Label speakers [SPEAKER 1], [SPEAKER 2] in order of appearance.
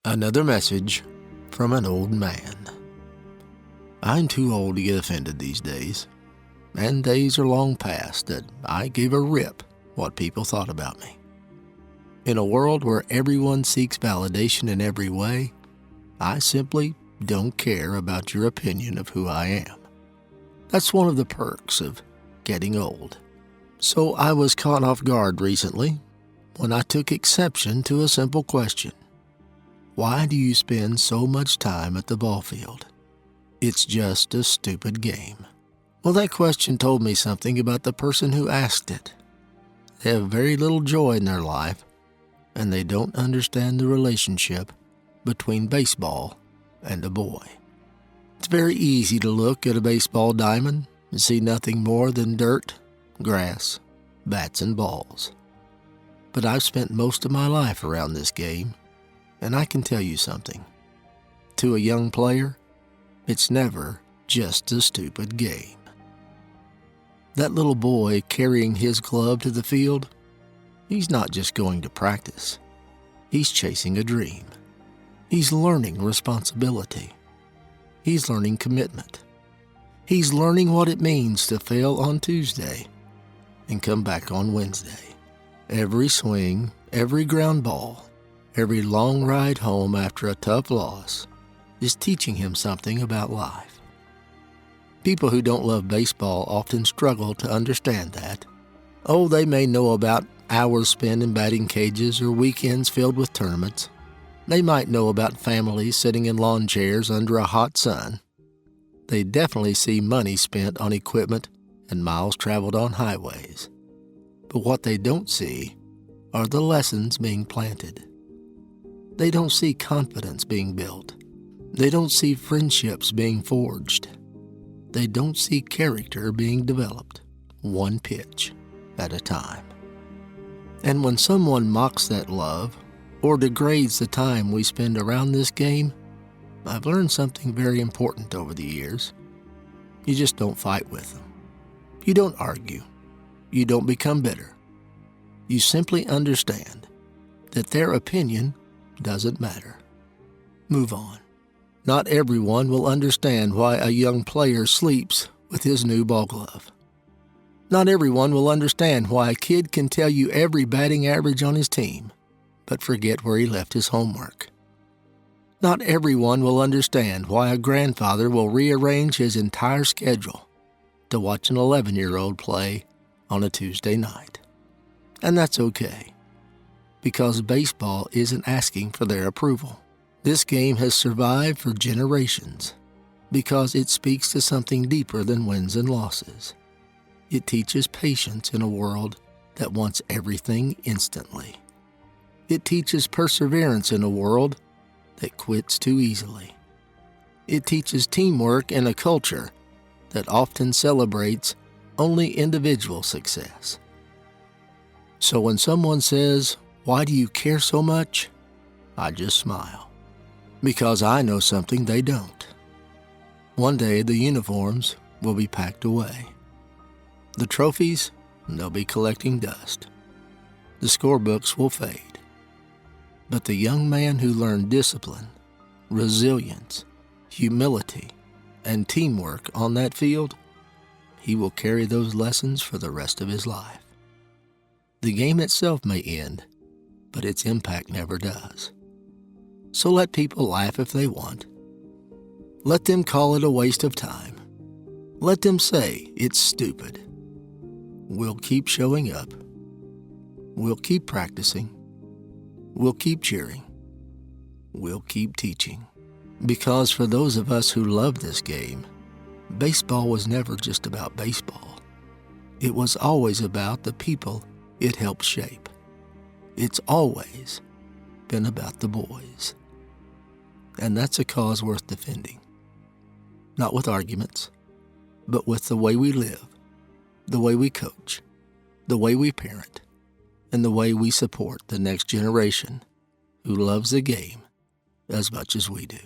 [SPEAKER 1] Another message from an old man. I'm too old to get offended these days, and days are long past that I gave a rip what people thought about me. In a world where everyone seeks validation in every way, I simply don't care about your opinion of who I am. That's one of the perks of getting old. So I was caught off guard recently when I took exception to a simple question. Why do you spend so much time at the ball field? It's just a stupid game. Well, that question told me something about the person who asked it. They have very little joy in their life, and they don't understand the relationship between baseball and a boy. It's very easy to look at a baseball diamond and see nothing more than dirt, grass, bats, and balls. But I've spent most of my life around this game, and I can tell you something. To a young player, it's never just a stupid game. That little boy carrying his glove to the field, he's not just going to practice. He's chasing a dream. He's learning responsibility. He's learning commitment. He's learning what it means to fail on Tuesday and come back on Wednesday. Every swing, every ground ball, every long ride home after a tough loss is teaching him something about life. People who don't love baseball often struggle to understand that. Oh, they may know about hours spent in batting cages or weekends filled with tournaments. They might know about families sitting in lawn chairs under a hot sun. They definitely see money spent on equipment and miles traveled on highways. But what they don't see are the lessons being planted. They don't see confidence being built. They don't see friendships being forged. They don't see character being developed, one pitch at a time. And when someone mocks that love or degrades the time we spend around this game, I've learned something very important over the years. You just don't fight with them. You don't argue. You don't become bitter. You simply understand that their opinion doesn't matter. Move on. Not everyone will understand why a young player sleeps with his new ball glove. Not everyone will understand why a kid can tell you every batting average on his team, but forget where he left his homework. Not everyone will understand why a grandfather will rearrange his entire schedule to watch an 11-year-old play on a Tuesday night. And that's okay, because baseball isn't asking for their approval. This game has survived for generations because it speaks to something deeper than wins and losses. It teaches patience in a world that wants everything instantly. It teaches perseverance in a world that quits too easily. It teaches teamwork in a culture that often celebrates only individual success. So when someone says, "Why do you care so much?" I just smile, because I know something they don't. One day the uniforms will be packed away. The trophies, they'll be collecting dust. The scorebooks will fade. But the young man who learned discipline, resilience, humility, and teamwork on that field, he will carry those lessons for the rest of his life. The game itself may end, but its impact never does. So let people laugh if they want. Let them call it a waste of time. Let them say it's stupid. We'll keep showing up. We'll keep practicing. We'll keep cheering. We'll keep teaching. Because for those of us who love this game, baseball was never just about baseball. It was always about the people it helped shape. It's always been about the boys. And that's a cause worth defending. Not with arguments, but with the way we live, the way we coach, the way we parent, and the way we support the next generation who loves the game as much as we do.